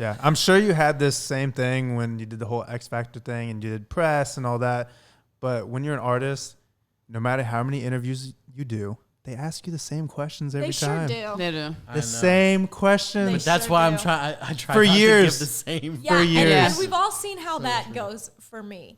Yeah, I'm sure you had this same thing when you did the whole XFactor thing and you did press and all that. But when you're an artist, no matter how many interviews you do, they ask you the same questions every time. They sure do. They do. The same questions. But that's why I'm trying. I try for not years. to give the same. Yeah, for years. And we've all seen how that goes for me.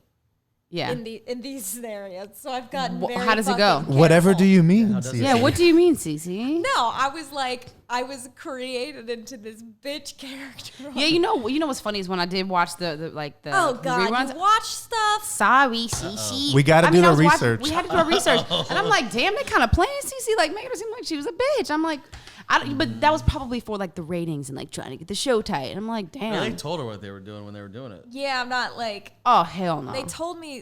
Yeah. In these scenarios, so I've gotten very. How does it go? Careful. Whatever do you mean? Yeah. What do you mean, CeCe? No, I was created into this bitch character. Yeah, you know what's funny is when I did watch the oh god, reruns. you watch stuff. Sorry, CeCe. We got to do the research. We had to do our research, and I'm like, damn, they kind of playing CeCe, like making her seem like she was a bitch. I'm like, but that was probably for like the ratings and like trying to get the show tight. And I'm like, damn. They told her what they were doing when they were doing it. Yeah, I'm not like. Oh hell no. They told me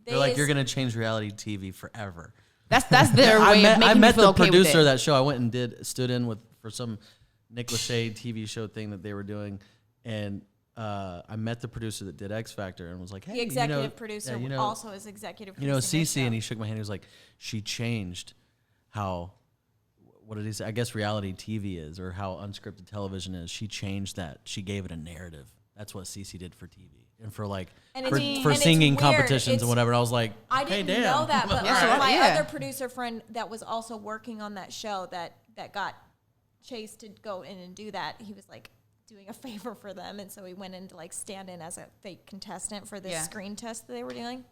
They're like, you're gonna change reality TV forever. That's their way of making I met me feel the okay producer with of that show. I went and stood in for some Nick Lachey TV show thing that they were doing, and I met the producer that did X Factor and was like, hey, the executive producer also is executive producer. CeCe, and he shook my hand. He was like, she changed how. What did he say? I guess reality TV is, or how unscripted television is. She changed that. She gave it a narrative. That's what CeCe did for TV and for like for singing competitions and whatever. And I was like, I didn't hey, know that, but my yeah. other producer friend that was also working on that show that got Chase to go in and do that. He was like doing a favor for them, and so he went in to like stand in as a fake contestant for this screen test that they were doing.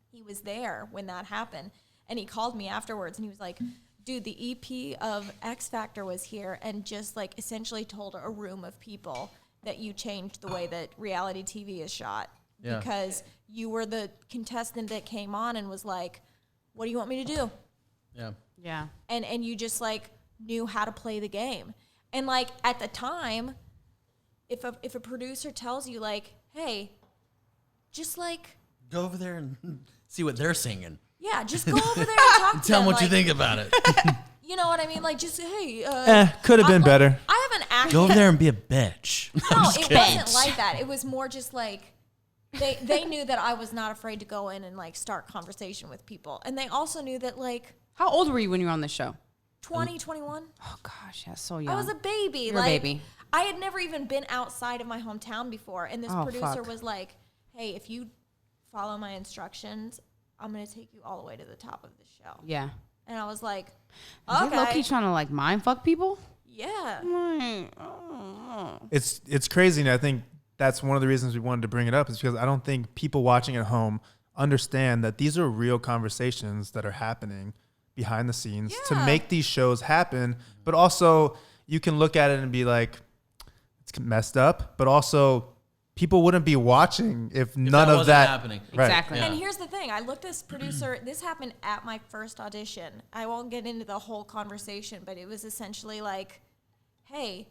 He was there when that happened, and he called me afterwards, and he was like, dude, the EP of X Factor was here and just like essentially told a room of people that you changed the way that reality TV is shot because you were the contestant that came on and was like, what do you want me to do? Yeah. Yeah. And you just like knew how to play the game. And like at the time, if a producer tells you like, hey, just like go over there and see what they're singing. Yeah, just go over there and talk to them. Tell them what you think about it. You know what I mean? Like, just, hey. Could have been better. I haven't actually. Go over there and be a bitch. No, it wasn't like that. It was more just like, they knew that I was not afraid to go in and, like, start conversation with people. And they also knew that, like. How old were you when you were on the show? 20, 21. Oh, gosh, yeah, so young. I was a baby. You're like, a baby. I had never even been outside of my hometown before. And this producer was like, hey, if you follow my instructions, I'm going to take you all the way to the top of the show. Yeah. And I was like, okay. okay. Low-key trying to, like, mind fuck people? Yeah. It's crazy, and I think that's one of the reasons we wanted to bring it up is because I don't think people watching at home understand that these are real conversations that are happening behind the scenes to make these shows happen. But also, you can look at it and be like, it's messed up, but also people wouldn't be watching if none of that happening. Right. Exactly. And here's the thing. I looked this producer. This happened at my first audition. I won't get into the whole conversation, but it was essentially like, hey,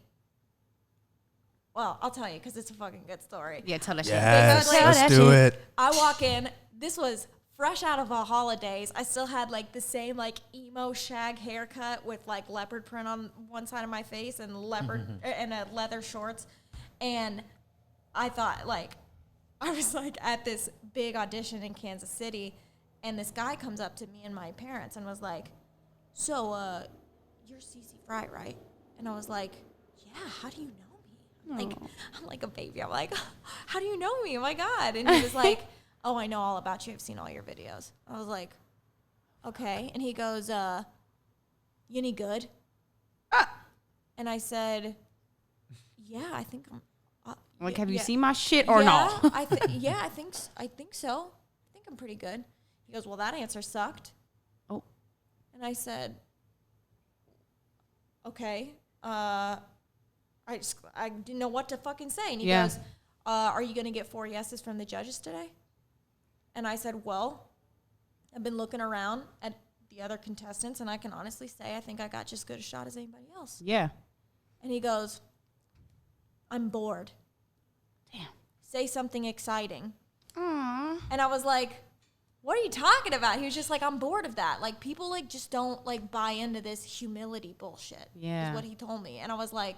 well, I'll tell you because it's a fucking good story. Yeah, tell that shit. Yes, Basically, let's do it. I walk in. This was fresh out of the holidays. I still had like the same like emo shag haircut with like leopard print on one side of my face and and leather shorts. And I thought like, I was like at this big audition in Kansas City, and this guy comes up to me and my parents and was like, so, you're CeCe Frey, right? And I was like, yeah, how do you know me? Like, I'm like a baby. I'm like, how do you know me? Oh my God. And he was like, oh, I know all about you. I've seen all your videos. I was like, okay. And he goes, you any good? And I said, yeah, I think I'm. Like, have you seen my shit or not? I think so. I think I'm pretty good. He goes, well, that answer sucked. Oh. And I said, okay. I didn't know what to fucking say. And he goes, are you going to get 4 yeses from the judges today? And I said, well, I've been looking around at the other contestants, and I can honestly say I think I got just as good a shot as anybody else. Yeah. And he goes, I'm bored. Damn. Say something exciting. Aww. And I was like, what are you talking about? He was just like, I'm bored of that. Like, people, like, just don't, like, buy into this humility bullshit. Yeah. Is what he told me. And I was like,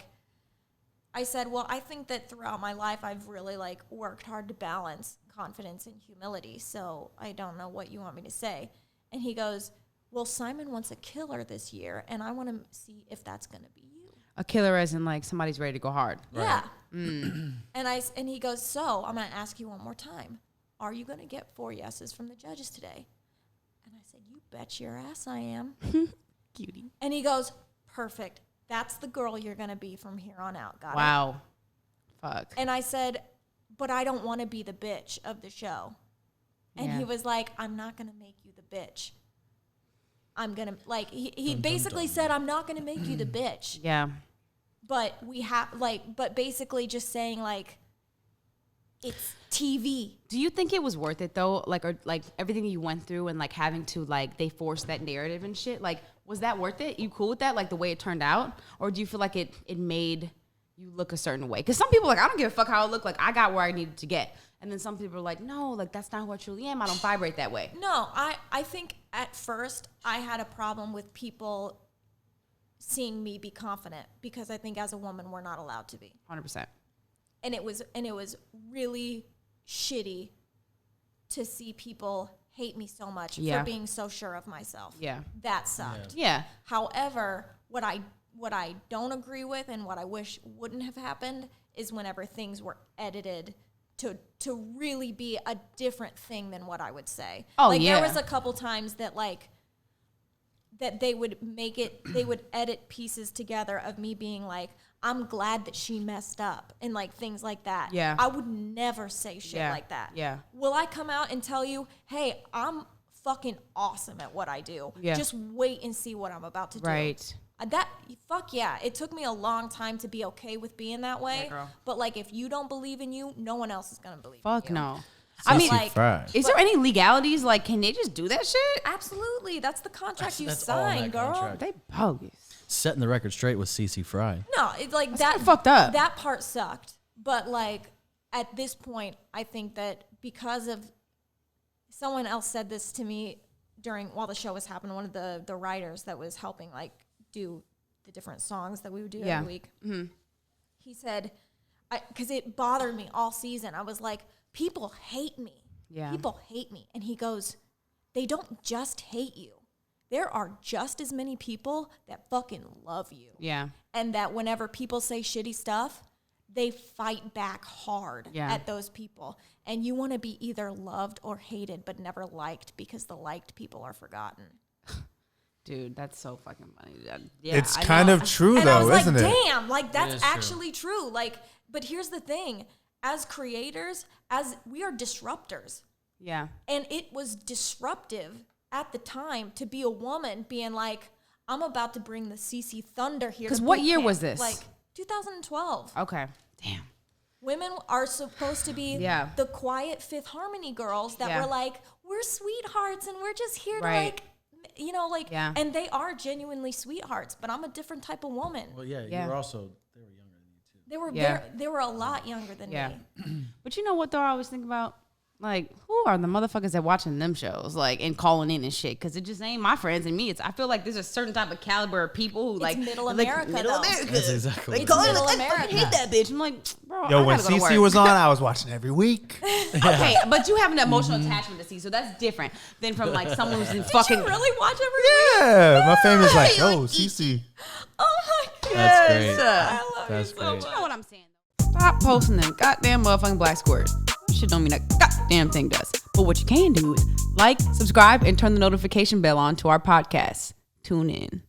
I said, well, I think that throughout my life, I've really, like, worked hard to balance confidence and humility. So I don't know what you want me to say. And he goes, well, Simon wants a killer this year, and I want to see if that's going to be you. A killer as in like somebody's ready to go hard. Yeah. And he goes, so I'm going to ask you one more time. Are you going to get 4 yeses from the judges today? And I said, you bet your ass I am. Cutie. And he goes, perfect. That's the girl you're going to be from here on out. Got it? Wow. Fuck. And I said, but I don't want to be the bitch of the show. And he was like, I'm not going to make you the bitch. I'm going to, like, he basically said, I'm not going to make you the bitch. Yeah. But we have, like, but basically just saying, like, it's TV. Do you think it was worth it though? Like, or like everything you went through and like having to like, they forced that narrative and shit. Like, was that worth it? You cool with that? Like the way it turned out? Or do you feel like it made you look a certain way? Because some people are like, I don't give a fuck how I look. Like, I got where I needed to get. And then some people are like, no, like that's not who I truly am. I don't vibrate that way. No, I think at first I had a problem with people seeing me be confident because I think as a woman we're not allowed to be. 100%. And it was really shitty to see people hate me so much for being so sure of myself. Yeah. That sucked. Yeah. However, what I don't agree with and what I wish wouldn't have happened is whenever things were edited to really be a different thing than what I would say. Oh, like yeah. there was a couple times that like that they would edit pieces together of me being like, I'm glad that she messed up and like things like that. Yeah. I would never say shit like that. Yeah. Will I come out and tell you, hey, I'm fucking awesome at what I do. Yeah. Just wait and see what I'm about to do. Right. Fuck yeah. It took me a long time to be okay with being that way. Yeah, girl. But like, if you don't believe in you, no one else is going to believe in Fuck you. no. I mean, like, Frey. is there any legalities? Like, can they just do that shit? Absolutely. That's the contract you That's all in sign, that girl. contract. They bogus. Setting the record straight with CeCe Frey. No, it's like that kinda fucked up. That part sucked. But like at this point, I think that because of someone else said this to me while the show was happening, one of the writers that was helping like do the different songs that we would do every week. Mm-hmm. He said, because it bothered me all season. I was like, people hate me. Yeah. People hate me. And he goes, they don't just hate you. There are just as many people that fucking love you. Yeah. And that whenever people say shitty stuff, they fight back hard at those people. And you want to be either loved or hated, but never liked because the liked people are forgotten. Dude, that's so fucking funny. Yeah, It's kind of true, And though, I was isn't like, it? damn, like that's is actually true. Like, but here's the thing. As creators, as we are disruptors. Yeah. And it was disruptive at the time to be a woman being like, I'm about to bring the CeCe Thunder here. Because to what boot year camp. was this? Like 2012. Okay. Damn. Women are supposed to be Yeah. the quiet Fifth Harmony girls that were like, we're sweethearts and we're just here to like, you know, like, and they are genuinely sweethearts, but I'm a different type of woman. Well, yeah, Yeah. you were also, they were younger than you too. They were Yeah. they were a lot younger than me. But you know what, though, I always think about? Like, who are the motherfuckers that watching them shows, like, and calling in and shit? Because it just ain't my friends and me. I feel like there's a certain type of caliber of people who, like, middle like, America, middle though. America. That's exactly They what call it it is. like, I America. fucking hate that bitch. I'm like, bro, Yo, I when gotta go to CeCe work. was on, I was watching every week. Okay, but you have an emotional attachment to CeCe, so that's different than from, like, someone who's in fucking... Did you really watch every week? Yeah, my family's like, oh, CeCe. Oh my god. That's great. I love That's you so great. much. You know what I'm saying? Stop posting them goddamn motherfucking black squares. That shit don't mean a goddamn thing to us. But what you can do is like, subscribe, and turn the notification bell on to our podcast. Tune in.